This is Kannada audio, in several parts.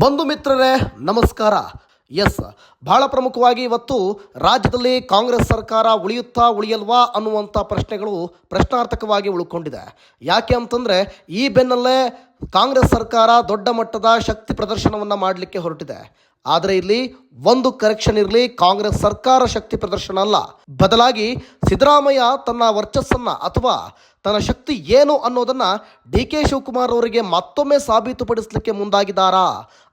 ಬಂಧು ಮಿತ್ರರೇ ನಮಸ್ಕಾರ. ಎಸ್, ಬಹಳ ಪ್ರಮುಖವಾಗಿ ಇವತ್ತು ರಾಜ್ಯದಲ್ಲಿ ಕಾಂಗ್ರೆಸ್ ಸರ್ಕಾರ ಉಳಿಯುತ್ತಾ ಉಳಿಯಲ್ವಾ ಅನ್ನುವಂಥ ಪ್ರಶ್ನೆಗಳು ಪ್ರಶ್ನಾರ್ಥಕವಾಗಿ ಉಳ್ಕೊಂಡಿದೆ. ಯಾಕೆ ಅಂತಂದರೆ ಈ ಬೆನ್ನಲ್ಲೇ ಕಾಂಗ್ರೆಸ್ ಸರ್ಕಾರ ದೊಡ್ಡ ಮಟ್ಟದ ಶಕ್ತಿ ಪ್ರದರ್ಶನವನ್ನು ಮಾಡಲಿಕ್ಕೆ ಹೊರಟಿದೆ. ಆದರೆ ಇಲ್ಲಿ ಒಂದು ಕರೆಕ್ಷನ್ ಇರಲಿ, ಕಾಂಗ್ರೆಸ್ ಸರ್ಕಾರ ಶಕ್ತಿ ಪ್ರದರ್ಶನ ಅಲ್ಲ, ಬದಲಾಗಿ ಸಿದ್ದರಾಮಯ್ಯ ತನ್ನ ವರ್ಚಸ್ಸನ್ನು ಅಥವಾ ತನ್ನ ಶಕ್ತಿ ಏನು ಅನ್ನೋದನ್ನು ಡಿ.ಕೆ. ಶಿವಕುಮಾರ್ ಅವರಿಗೆ ಮತ್ತೊಮ್ಮೆ ಸಾಬೀತುಪಡಿಸಲಿಕ್ಕೆ ಮುಂದಾಗಿದ್ದಾರಾ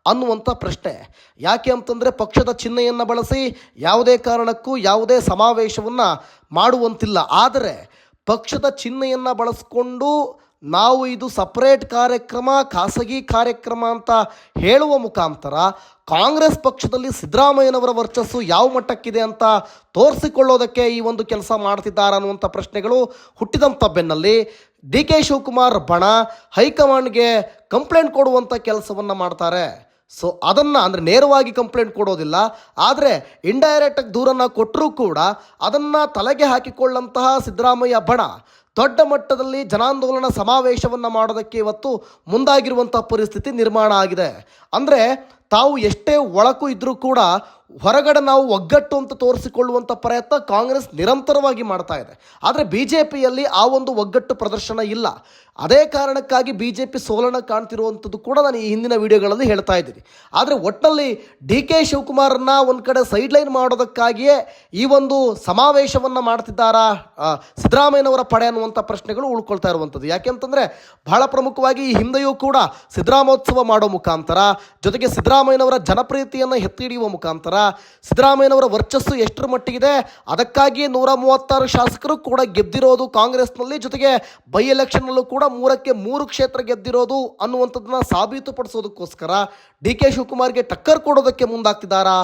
ಅನ್ನುವಂಥ ಪ್ರಶ್ನೆ. ಯಾಕೆ ಅಂತಂದರೆ ಪಕ್ಷದ ಚಿಹ್ನೆಯನ್ನು ಬಳಸಿ ಯಾವುದೇ ಕಾರಣಕ್ಕೂ ಯಾವುದೇ ಸಮಾವೇಶವನ್ನು ಮಾಡುವಂತಿಲ್ಲ. ಆದರೆ ಪಕ್ಷದ ಚಿಹ್ನೆಯನ್ನು ಬಳಸಿಕೊಂಡು ನಾವು ಇದು ಸಪರೇಟ್ ಕಾರ್ಯಕ್ರಮ, ಖಾಸಗಿ ಕಾರ್ಯಕ್ರಮ ಅಂತ ಹೇಳುವ ಮುಖಾಂತರ ಕಾಂಗ್ರೆಸ್ ಪಕ್ಷದಲ್ಲಿ ಸಿದ್ದರಾಮಯ್ಯನವರ ವರ್ಚಸ್ಸು ಯಾವ ಮಟ್ಟಕ್ಕಿದೆ ಅಂತ ತೋರಿಸಿಕೊಳ್ಳೋದಕ್ಕೆ ಈ ಒಂದು ಕೆಲಸ ಮಾಡ್ತಿದ್ದಾರೆ ಅನ್ನುವಂಥ ಪ್ರಶ್ನೆಗಳು ಹುಟ್ಟಿದಂಥ ಬೆನ್ನಲ್ಲಿ ಡಿ.ಕೆ. ಶಿವಕುಮಾರ್ ಬಣ ಹೈಕಮಾಂಡ್ಗೆ ಕಂಪ್ಲೇಂಟ್ ಕೊಡುವಂಥ ಕೆಲಸವನ್ನು ಮಾಡ್ತಾರೆ. ಸೊ ಅದನ್ನು ಅಂದರೆ ನೇರವಾಗಿ ಕಂಪ್ಲೇಂಟ್ ಕೊಡೋದಿಲ್ಲ, ಆದರೆ ಇಂಡೈರೆಕ್ಟಾಗಿ ದೂರನ್ನು ಕೊಟ್ಟರೂ ಕೂಡ ಅದನ್ನು ತಲೆಗೆ ಹಾಕಿಕೊಳ್ಳಂತಹ ಸಿದ್ದರಾಮಯ್ಯ ಬಣ ದೊಡ್ಡ ಮಟ್ಟದಲ್ಲಿ ಜನಾಂದೋಲನ ಸಮಾವೇಶವನ್ನು ಮಾಡೋದಕ್ಕೆ ಇವತ್ತು ಮುಂದಾಗಿರುವಂಥ ಪರಿಸ್ಥಿತಿ ನಿರ್ಮಾಣ ಆಗಿದೆ. ಅಂದರೆ ತಾವು ಎಷ್ಟೇ ಒಳಕು ಇದ್ದರೂ ಕೂಡ ಹೊರಗಡೆ ನಾವು ಒಗ್ಗಟ್ಟು ಅಂತ ತೋರಿಸಿಕೊಳ್ಳುವಂಥ ಪ್ರಯತ್ನ ಕಾಂಗ್ರೆಸ್ ನಿರಂತರವಾಗಿ ಮಾಡ್ತಾ ಇದೆ. ಆದರೆ ಬಿ ಜೆ ಪಿಯಲ್ಲಿ ಆ ಒಂದು ಒಗ್ಗಟ್ಟು ಪ್ರದರ್ಶನ ಇಲ್ಲ. ಅದೇ ಕಾರಣಕ್ಕಾಗಿ ಬಿ ಜೆ ಪಿ ಸೋಲನ ಕಾಣ್ತಿರುವಂಥದ್ದು ಕೂಡ ನಾನು ಈ ಹಿಂದಿನ ವಿಡಿಯೋಗಳಲ್ಲಿ ಹೇಳ್ತಾ ಇದ್ದೀನಿ. ಆದರೆ ಒಟ್ಟಿನಲ್ಲಿ ಡಿ.ಕೆ. ಶಿವಕುಮಾರನ್ನ ಒಂದು ಕಡೆ ಸೈಡ್ಲೈನ್ ಮಾಡೋದಕ್ಕಾಗಿಯೇ ಈ ಒಂದು ಸಮಾವೇಶವನ್ನು ಮಾಡ್ತಿದ್ದಾರಾ ಸಿದ್ದರಾಮಯ್ಯನವರ ಪಡೆ ಅನ್ನುವಂಥ ಪ್ರಶ್ನೆಗಳು ಉಳ್ಕೊಳ್ತಾ ಇರುವಂಥದ್ದು. ಯಾಕೆಂತಂದರೆ ಬಹಳ ಪ್ರಮುಖವಾಗಿ ಈ ಹಿಂದೆಯೂ ಕೂಡ ಸಿದ್ದರಾಮೋತ್ಸವ ಮಾಡೋ ಮುಖಾಂತರ, ಜೊತೆಗೆ ಸಿದ್ದರಾಮಯ್ಯನವರ ಜನಪ್ರಿಯತೆಯನ್ನು ಎತ್ತಿ ಹಿಡಿಯುವ ಮುಖಾಂತರ, ಸಿದ್ದರಾಮಯ್ಯನವರ ವರ್ಚಸ್ಸು ಎಷ್ಟರ ಮಟ್ಟಿಗಿದೆ ಅದಕ್ಕಾಗಿ 136 ಶಾಸಕರು ಕೂಡ ಗೆದ್ದಿರೋದು ಕಾಂಗ್ರೆಸ್ನಲ್ಲಿ, ಜೊತೆಗೆ ಬೈ ಎಲೆಕ್ಷನ್ನಲ್ಲೂ ಕೂಡ 3ಕ್ಕೆ 3 ಕ್ಷೇತ್ರ ಗೆದ್ದಿರೋದು ಅನ್ನುವಂಥದ್ದನ್ನ ಸಾಬೀತುಪಡಿಸೋದಕ್ಕೋಸ್ಕರ ಡಿ.ಕೆ. ಶಿವಕುಮಾರ್ಗೆ ಟಕ್ಕರ್ ಕೊಡೋದಕ್ಕೆ ಮುಂದಾಗ್ತಿದ್ದಾರಾ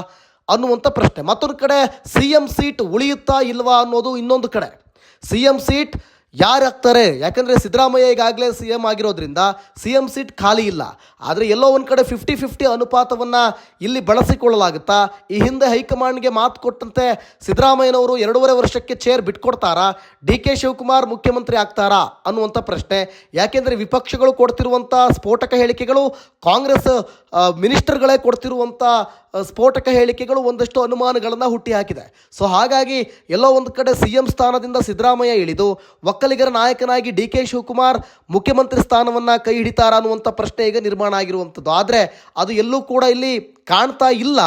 ಅನ್ನುವಂಥ ಪ್ರಶ್ನೆ. ಮತ್ತೊಂದು ಕಡೆ ಸಿ.ಎಂ ಸೀಟ್ ಉಳಿಯುತ್ತಾ ಇಲ್ವಾ ಅನ್ನೋದು ಇನ್ನೊಂದು ಕಡೆ. ಸಿ.ಎಂ ಸೀಟ್ ಯಾರು ಆಗ್ತಾರೆ? ಯಾಕಂದರೆ ಸಿದ್ದರಾಮಯ್ಯ ಈಗಾಗಲೇ ಸಿ.ಎಂ ಆಗಿರೋದ್ರಿಂದ ಸಿ.ಎಂ ಸೀಟ್ ಖಾಲಿ ಇಲ್ಲ. ಆದರೆ ಎಲ್ಲೋ ಒಂದು ಕಡೆ 50-50 ಅನುಪಾತವನ್ನು ಇಲ್ಲಿ ಬಳಸಿಕೊಳ್ಳಲಾಗುತ್ತಾ? ಈ ಹಿಂದೆ ಹೈಕಮಾಂಡ್ಗೆ ಮಾತು ಕೊಟ್ಟಂತೆ ಸಿದ್ದರಾಮಯ್ಯನವರು 2.5 ವರ್ಷಕ್ಕೆ ಚೇರ್ ಬಿಟ್ಕೊಡ್ತಾರಾ? ಡಿ.ಕೆ. ಶಿವಕುಮಾರ್ ಮುಖ್ಯಮಂತ್ರಿ ಆಗ್ತಾರಾ ಅನ್ನುವಂಥ ಪ್ರಶ್ನೆ. ಯಾಕೆಂದರೆ ವಿಪಕ್ಷಗಳು ಕೊಡ್ತಿರುವಂಥ ಸ್ಫೋಟಕ ಹೇಳಿಕೆಗಳು, ಕಾಂಗ್ರೆಸ್ ಮಿನಿಸ್ಟರ್ಗಳೇ ಕೊಡ್ತಿರುವಂಥ ಸ್ಫೋಟಕ ಹೇಳಿಕೆಗಳು ಒಂದಷ್ಟು ಅನುಮಾನಗಳನ್ನು ಹುಟ್ಟಿಹಾಕಿದೆ. ಸೊ ಹಾಗಾಗಿ ಎಲ್ಲೋ ಒಂದು ಕಡೆ ಸಿ.ಎಂ ಸ್ಥಾನದಿಂದ ಸಿದ್ದರಾಮಯ್ಯ ಇಳಿದು ಒಕ್ಕಲಿಗರ ನಾಯಕನಾಗಿ ಡಿ.ಕೆ. ಶಿವಕುಮಾರ್ ಮುಖ್ಯಮಂತ್ರಿ ಸ್ಥಾನವನ್ನು ಕೈ ಹಿಡಿತಾರ ಅನ್ನುವಂಥ ಪ್ರಶ್ನೆ ಈಗ ನಿರ್ಮಾಣ ಆಗಿರುವಂಥದ್ದು. ಆದರೆ ಅದು ಎಲ್ಲೂ ಕೂಡ ಇಲ್ಲಿ ಕಾಣ್ತಾ ಇಲ್ಲ.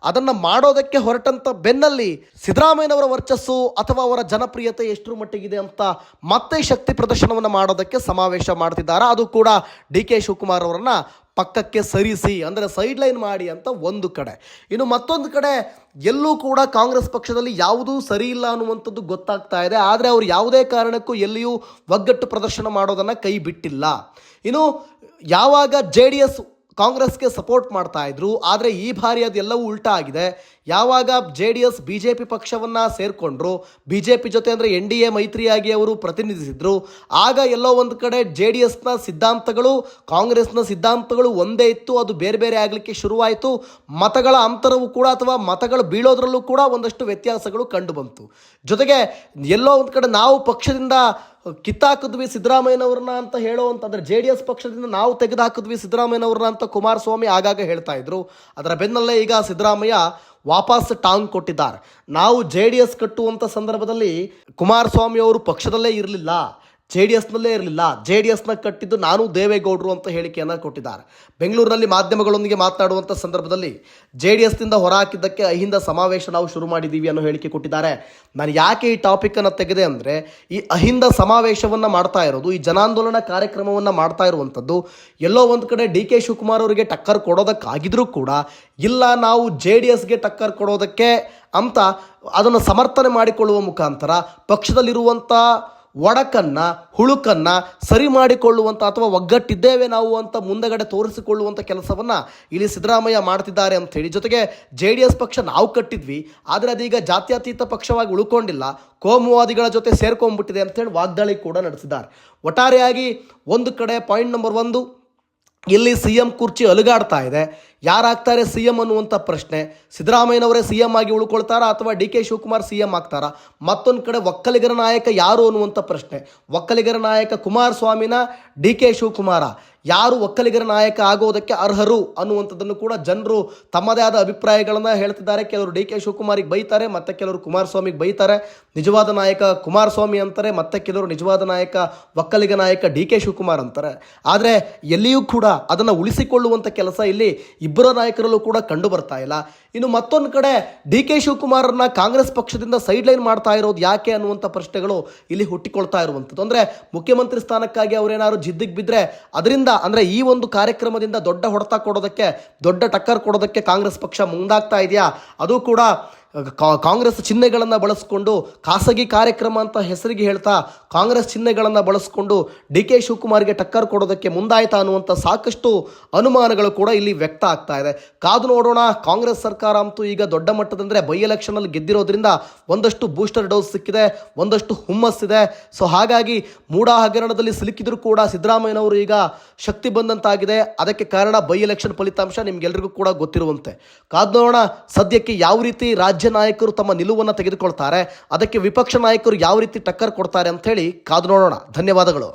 ಅದನ್ನು ಮಾಡೋದಕ್ಕೆ ಹೊರಟಂಥ ಬೆನ್ನಲ್ಲಿ ಸಿದ್ದರಾಮಯ್ಯನವರ ವರ್ಚಸ್ಸು ಅಥವಾ ಅವರ ಜನಪ್ರಿಯತೆ ಎಷ್ಟರ ಮಟ್ಟಿಗಿದೆ ಅಂತ ಮತ್ತೆ ಶಕ್ತಿ ಪ್ರದರ್ಶನವನ್ನು ಮಾಡೋದಕ್ಕೆ ಸಮಾವೇಶ ಮಾಡ್ತಿದ್ದಾರೆ. ಅದು ಕೂಡ ಡಿ.ಕೆ. ಶಿವಕುಮಾರ್ ಅವರನ್ನು ಪಕ್ಕಕ್ಕೆ ಸರಿಸಿ, ಅಂದರೆ ಸೈಡ್ಲೈನ್ ಮಾಡಿ ಅಂತ ಒಂದು ಕಡೆ. ಇನ್ನು ಮತ್ತೊಂದು ಕಡೆ ಎಲ್ಲೂ ಕೂಡ ಕಾಂಗ್ರೆಸ್ ಪಕ್ಷದಲ್ಲಿ ಯಾವುದೂ ಸರಿ ಇಲ್ಲ ಅನ್ನುವಂಥದ್ದು ಗೊತ್ತಾಗ್ತಾ ಇದೆ. ಆದರೆ ಅವರು ಯಾವುದೇ ಕಾರಣಕ್ಕೂ ಎಲ್ಲಿಯೂ ಒಗ್ಗಟ್ಟು ಪ್ರದರ್ಶನ ಮಾಡೋದನ್ನು ಕೈ ಬಿಟ್ಟಿಲ್ಲ. ಇನ್ನು ಯಾವಾಗ JDS ಕಾಂಗ್ರೆಸ್ಗೆ ಸಪೋರ್ಟ್ ಮಾಡ್ತಾ ಇದ್ರು, ಆದರೆ ಈ ಬಾರಿ ಅದೆಲ್ಲವೂ ಉಲ್ಟಾ ಆಗಿದೆ. ಯಾವಾಗ JDS BJP ಪಕ್ಷವನ್ನು ಸೇರಿಕೊಂಡ್ರು, BJP ಜೊತೆ ಅಂದರೆ NDA ಮೈತ್ರಿಯಾಗಿ ಅವರು ಪ್ರತಿನಿಧಿಸಿದ್ರು, ಆಗ ಎಲ್ಲೋ ಒಂದು ಕಡೆ JDSನ ಸಿದ್ಧಾಂತಗಳು ಕಾಂಗ್ರೆಸ್ನ ಸಿದ್ಧಾಂತಗಳು ಒಂದೇ ಇತ್ತು. ಅದು ಬೇರೆ ಬೇರೆ ಆಗಲಿಕ್ಕೆ ಶುರುವಾಯಿತು. ಮತಗಳ ಅಂತರವು ಕೂಡ ಅಥವಾ ಮತಗಳು ಬೀಳೋದ್ರಲ್ಲೂ ಕೂಡ ಒಂದಷ್ಟು ವ್ಯತ್ಯಾಸಗಳು ಕಂಡು ಬಂತು. ಜೊತೆಗೆ ಎಲ್ಲೋ ಒಂದು ಕಡೆ ನಾವು ಪಕ್ಷದಿಂದ ಕಿತ್ತಾಕಿದ್ವಿ ಸಿದ್ದರಾಮಯ್ಯನವ್ರನ್ನ ಅಂತ ಹೇಳುವಂತಂದ್ರೆ JDS ಪಕ್ಷದಿಂದ ನಾವು ತೆಗೆದುಹಾಕಿದ್ವಿ ಸಿದ್ದರಾಮಯ್ಯನವ್ರನ್ನ ಅಂತ ಕುಮಾರಸ್ವಾಮಿ ಆಗಾಗ ಹೇಳ್ತಾ ಇದ್ರು. ಅದರ ಬೆನ್ನಲ್ಲೇ ಈಗ ಸಿದ್ದರಾಮಯ್ಯ ವಾಪಸ್ ಟಾಂಗ್ ಕೊಟ್ಟಿದ್ದಾರೆ. ನಾವು JDS ಕಟ್ಟುವಂಥ ಸಂದರ್ಭದಲ್ಲಿ ಕುಮಾರಸ್ವಾಮಿ ಅವರು ಪಕ್ಷದಲ್ಲೇ ಇರಲಿಲ್ಲ, JDSನಲ್ಲೇ ಇರಲಿಲ್ಲ, JDSನ ಕಟ್ಟಿದ್ದು ನಾನು ದೇವೇಗೌಡರು ಅಂತ ಹೇಳಿಕೆಯನ್ನು ಕೊಟ್ಟಿದ್ದಾರೆ. ಬೆಂಗಳೂರಿನಲ್ಲಿ ಮಾಧ್ಯಮಗಳೊಂದಿಗೆ ಮಾತನಾಡುವಂಥ ಸಂದರ್ಭದಲ್ಲಿ JDSನಿಂದ ಹೊರ ಹಾಕಿದ್ದಕ್ಕೆ ಅಹಿಂದ ಸಮಾವೇಶ ನಾವು ಶುರು ಮಾಡಿದ್ದೀವಿ ಅನ್ನೋ ಹೇಳಿಕೆ ಕೊಟ್ಟಿದ್ದಾರೆ. ನಾನು ಯಾಕೆ ಈ ಟಾಪಿಕನ್ನು ತೆಗೆದೆ ಅಂದರೆ, ಈ ಅಹಿಂದ ಸಮಾವೇಶವನ್ನು ಮಾಡ್ತಾ ಇರೋದು, ಈ ಜನಾಂದೋಲನ ಕಾರ್ಯಕ್ರಮವನ್ನು ಮಾಡ್ತಾ ಇರುವಂಥದ್ದು ಎಲ್ಲೋ ಒಂದು ಕಡೆ ಡಿ.ಕೆ. ಶಿವಕುಮಾರ್ ಅವರಿಗೆ ಟಕ್ಕರ್ ಕೊಡೋದಕ್ಕಾಗಿದ್ರೂ ಕೂಡ ಇಲ್ಲ, ನಾವು JDSಗೆ ಟಕ್ಕರ್ ಕೊಡೋದಕ್ಕೆ ಅಂತ ಅದನ್ನು ಸಮರ್ಥನೆ ಮಾಡಿಕೊಳ್ಳುವ ಮುಖಾಂತರ ಪಕ್ಷದಲ್ಲಿರುವಂಥ ಒಡಕನ್ನು ಹುಳುಕನ್ನು ಸರಿ ಮಾಡಿಕೊಳ್ಳುವಂಥ ಅಥವಾ ಒಗ್ಗಟ್ಟಿದ್ದೇವೆ ನಾವು ಅಂತ ಮುಂದಗಡೆ ತೋರಿಸಿಕೊಳ್ಳುವಂಥ ಕೆಲಸವನ್ನು ಇಲ್ಲಿ ಸಿದ್ದರಾಮಯ್ಯ ಮಾಡ್ತಿದ್ದಾರೆ ಅಂಥೇಳಿ, ಜೊತೆಗೆ JDS ಪಕ್ಷ ನಾವು ಕಟ್ಟಿದ್ವಿ, ಆದರೆ ಅದೀಗ ಜಾತ್ಯತೀತ ಪಕ್ಷವಾಗಿ ಉಳ್ಕೊಂಡಿಲ್ಲ, ಕೋಮುವಾದಿಗಳ ಜೊತೆ ಸೇರ್ಕೊಂಡ್ಬಿಟ್ಟಿದೆ ಅಂಥೇಳಿ ವಾಗ್ದಾಳಿ ಕೂಡ ನಡೆಸಿದ್ದಾರೆ. ಒಟ್ಟಾರೆಯಾಗಿ ಒಂದು ಕಡೆ ಪಾಯಿಂಟ್ ನಂಬರ್ 1, ಇಲ್ಲಿ ಸಿ.ಎಂ ಕುರ್ಚಿ ಅಲುಗಾಡ್ತಾ ಇದೆ. ಯಾರಾಗ್ತಾರೆ ಸಿ ಎಂ ಅನ್ನುವಂಥ ಪ್ರಶ್ನೆ. ಸಿದ್ದರಾಮಯ್ಯನವರೇ ಸಿ ಎಂ ಆಗಿ ಉಳ್ಕೊಳ್ತಾರಾ ಅಥವಾ D K Shivakumar C M ಆಗ್ತಾರಾ? ಮತ್ತೊಂದು ಕಡೆ ಒಕ್ಕಲಿಗರ ನಾಯಕ ಯಾರು ಅನ್ನುವಂಥ ಪ್ರಶ್ನೆ. ಒಕ್ಕಲಿಗರ ನಾಯಕ ಕುಮಾರಸ್ವಾಮಿನ ಡಿ ಕೆ ಶಿವಕುಮಾರ, ಯಾರು ಒಕ್ಕಲಿಗರ ನಾಯಕ ಆಗೋದಕ್ಕೆ ಅರ್ಹರು ಅನ್ನುವಂಥದ್ದನ್ನು ಕೂಡ ಜನರು ತಮ್ಮದೇ ಆದ ಅಭಿಪ್ರಾಯಗಳನ್ನು ಹೇಳ್ತಿದ್ದಾರೆ. ಕೆಲವರು ಡಿ ಕೆ ಶಿವಕುಮಾರಿಗೆ ಬೈತಾರೆ, ಮತ್ತೆ ಕೆಲವರು ಕುಮಾರಸ್ವಾಮಿಗೆ ಬೈತಾರೆ. ನಿಜವಾದ ನಾಯಕ ಕುಮಾರಸ್ವಾಮಿ ಅಂತಾರೆ, ಮತ್ತೆ ಕೆಲವರು ನಿಜವಾದ ನಾಯಕ ಒಕ್ಕಲಿಗ ನಾಯಕ ಡಿ ಕೆ ಶಿವಕುಮಾರ್ ಅಂತಾರೆ. ಆದರೆ ಎಲ್ಲಿಯೂ ಕೂಡ ಅದನ್ನು ಉಳಿಸಿಕೊಳ್ಳುವಂಥ ಕೆಲಸ ಇಲ್ಲಿ ಇಬ್ಬರ ನಾಯಕರಲ್ಲೂ ಕೂಡ ಕಂಡು ಬರ್ತಾ ಇಲ್ಲ. ಇನ್ನು ಮತ್ತೊಂದು ಕಡೆ ಡಿ ಕೆ ಶಿವಕುಮಾರನ್ನ ಕಾಂಗ್ರೆಸ್ ಪಕ್ಷದಿಂದ ಸೈಡ್ಲೈನ್ ಮಾಡ್ತಾ ಇರೋದು ಯಾಕೆ ಅನ್ನುವಂಥ ಪ್ರಶ್ನೆಗಳು ಇಲ್ಲಿ ಹುಟ್ಟಿಕೊಳ್ತಾ ಇರುವಂಥದ್ದು. ಅಂದರೆ ಮುಖ್ಯಮಂತ್ರಿ ಸ್ಥಾನಕ್ಕಾಗಿ ಅವರೇನಾದ್ರು ಜಿದ್ದಿಗೆ ಬಿದ್ದರೆ ಅದರಿಂದ ಅಂದರೆ ಈ ಒಂದು ಕಾರ್ಯಕ್ರಮದಿಂದ ದೊಡ್ಡ ಹೊಡೆತ ಕೊಡೋದಕ್ಕೆ, ದೊಡ್ಡ ಟಕ್ಕರ್ ಕೊಡೋದಕ್ಕೆ ಕಾಂಗ್ರೆಸ್ ಪಕ್ಷ ಮುಂದಾಗ್ತಾ ಇದೆಯಾ? ಅದು ಕೂಡ ಕಾಂಗ್ರೆಸ್ ಚಿಹ್ನೆಗಳನ್ನು ಬಳಸಿಕೊಂಡು, ಖಾಸಗಿ ಕಾರ್ಯಕ್ರಮ ಅಂತ ಹೆಸರಿಗೆ ಹೇಳ್ತಾ ಕಾಂಗ್ರೆಸ್ ಚಿಹ್ನೆಗಳನ್ನು ಬಳಸಿಕೊಂಡು ಡಿ ಕೆ ಶಿವಕುಮಾರ್ಗೆ ಟಕ್ಕರ್ ಕೊಡೋದಕ್ಕೆ ಮುಂದಾಯ್ತಾ ಅನ್ನುವಂಥ ಸಾಕಷ್ಟು ಅನುಮಾನಗಳು ಕೂಡ ಇಲ್ಲಿ ವ್ಯಕ್ತ ಆಗ್ತಾ ಇದೆ. ಕಾದು ನೋಡೋಣ. ಕಾಂಗ್ರೆಸ್ ಸರ್ಕಾರ ಅಂತೂ ಈಗ ದೊಡ್ಡ ಮಟ್ಟದಂದರೆ ಬೈ ಎಲೆಕ್ಷನಲ್ಲಿ ಗೆದ್ದಿರೋದ್ರಿಂದ ಒಂದಷ್ಟು ಬೂಸ್ಟರ್ ಡೋಸ್ ಸಿಕ್ಕಿದೆ, ಒಂದಷ್ಟು ಹುಮ್ಮಸ್ಸಿದೆ. ಸೊ ಹಾಗಾಗಿ ಮೂಡ ಹಗರಣದಲ್ಲಿ ಸಿಲುಕಿದ್ರು ಕೂಡ ಸಿದ್ದರಾಮಯ್ಯನವರು ಈಗ ಶಕ್ತಿ ಬಂದಂತಾಗಿದೆ. ಅದಕ್ಕೆ ಕಾರಣ ಬೈ ಎಲೆಕ್ಷನ್ ಫಲಿತಾಂಶ ನಿಮ್ಗೆಲ್ರಿಗೂ ಕೂಡ ಗೊತ್ತಿರುವಂತೆ. ಕಾದು ನೋಡೋಣ ಸದ್ಯಕ್ಕೆ ಯಾವ ರೀತಿ ರಾಜ್ಯ ನಾಯಕರು ತಮ್ಮ ನಿಲುವನ್ನು ತೆಗೆದುಕೊಳ್ತಾರೆ, ಅದಕ್ಕೆ ವಿಪಕ್ಷ ನಾಯಕರು ಯಾವ ರೀತಿ ಟಕ್ಕರ್ ಕೊಡ್ತಾರೆ ಅಂತ ಹೇಳಿ ಕಾದು ನೋಡೋಣ. ಧನ್ಯವಾದಗಳು.